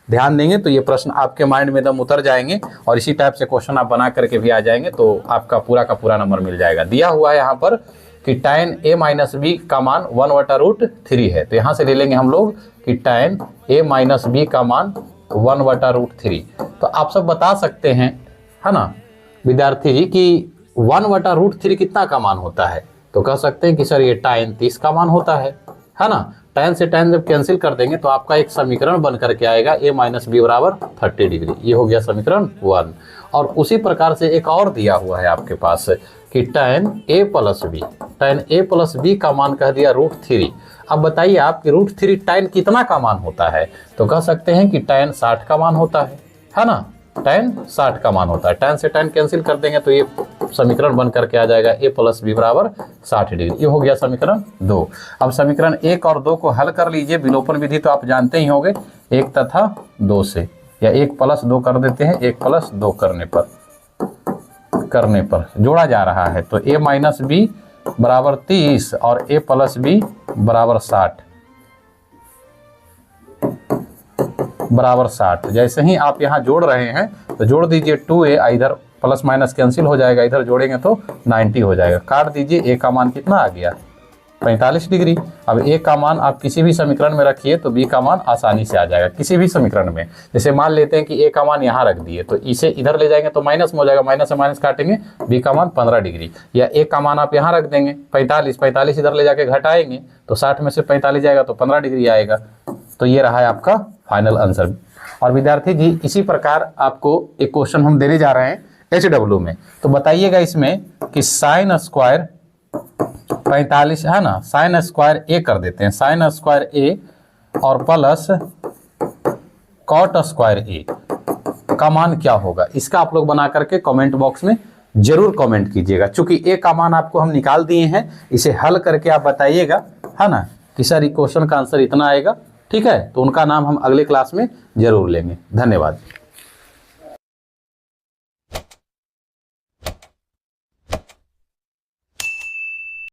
ध्यान देंगे तो ये प्रश्न आपके माइंड में एकदम उतर जाएंगे और इसी टाइप से क्वेश्चन आप बना करके भी आ जाएंगे तो आपका पूरा का पूरा नंबर मिल जाएगा। दिया हुआ है यहाँ पर कि tan a माइनस बी का मान 1/√3 है, तो यहाँ से ले लेंगे हम लोग कि tan a माइनस बी का मान 1/√3। तो आप सब बता सकते हैं, है ना विद्यार्थी जी, कि 1/√3 कितना का मान होता है? तो कह सकते हैं कि सर ये tan 30 का मान होता है ना। tan से tan जब कैंसिल कर देंगे तो आपका एक समीकरण बन करके आएगा a माइनस बी बराबर 30 डिग्री। ये हो गया समीकरण 1। और उसी प्रकार से एक और दिया हुआ है आपके पास कि tan a प्लस b का मान कह दिया √3। अब बताइए आप कि √3 tan कितना का मान होता है? तो कह सकते हैं कि tan 60 का मान होता है ना। tan 60 का मान होता है। tan से tan कैंसिल कर देंगे तो ये समीकरण बन करके आ जाएगा a प्लस बी बराबर 60 डिग्री। ये हो गया समीकरण 2। अब समीकरण 1 और 2 को हल कर लीजिए। विलोपन विधि तो आप जानते ही होंगे, 1 तथा 2 से, या 1 + 2 कर देते हैं। 1 + 2 करने पर जोड़ा जा रहा है तो a माइनस बी बराबर 30 और a प्लस बी बराबर 60। जैसे ही आप यहाँ जोड़ रहे हैं तो जोड़ दीजिए 2a, इधर प्लस माइनस कैंसिल हो जाएगा, इधर जोड़ेंगे तो 90 हो जाएगा। काट दीजिए, a का मान कितना आ गया 45 डिग्री। अब a का मान आप किसी भी समीकरण में रखिए तो b का मान आसानी से आ जाएगा किसी भी समीकरण में। जैसे मान लेते हैं कि a का मान यहाँ रख दिए तो इसे इधर ले जाएंगे तो माइनस में हो जाएगा, माइनस से माइनस काटेंगे, b का मान 15 डिग्री। या a का मान आप यहाँ रख देंगे 45 इधर ले जाके घटाएंगे तो 60 में से 45 जाएगा तो 15 डिग्री आएगा। तो ये रहा है आपका फाइनल आंसर। और विद्यार्थी जी इसी प्रकार आपको एक क्वेश्चन हम देने जा रहे हैं HW में। तो बताइएगा इसमें कि साइन स्क्वायर 45 है ना, साइन स्क्वायर a कर देते हैं, साइन स्क्वायर a और प्लस कॉट स्क्वायर a का मान क्या होगा? इसका आप लोग बना करके कमेंट बॉक्स में जरूर कमेंट कीजिएगा। चूंकि a का मान आपको हम निकाल दिए हैं, इसे हल करके आप बताइएगा, है ना, कि सर ये क्वेश्चन का आंसर इतना आएगा। ठीक है, तो उनका नाम हम अगले क्लास में जरूर लेंगे। धन्यवाद।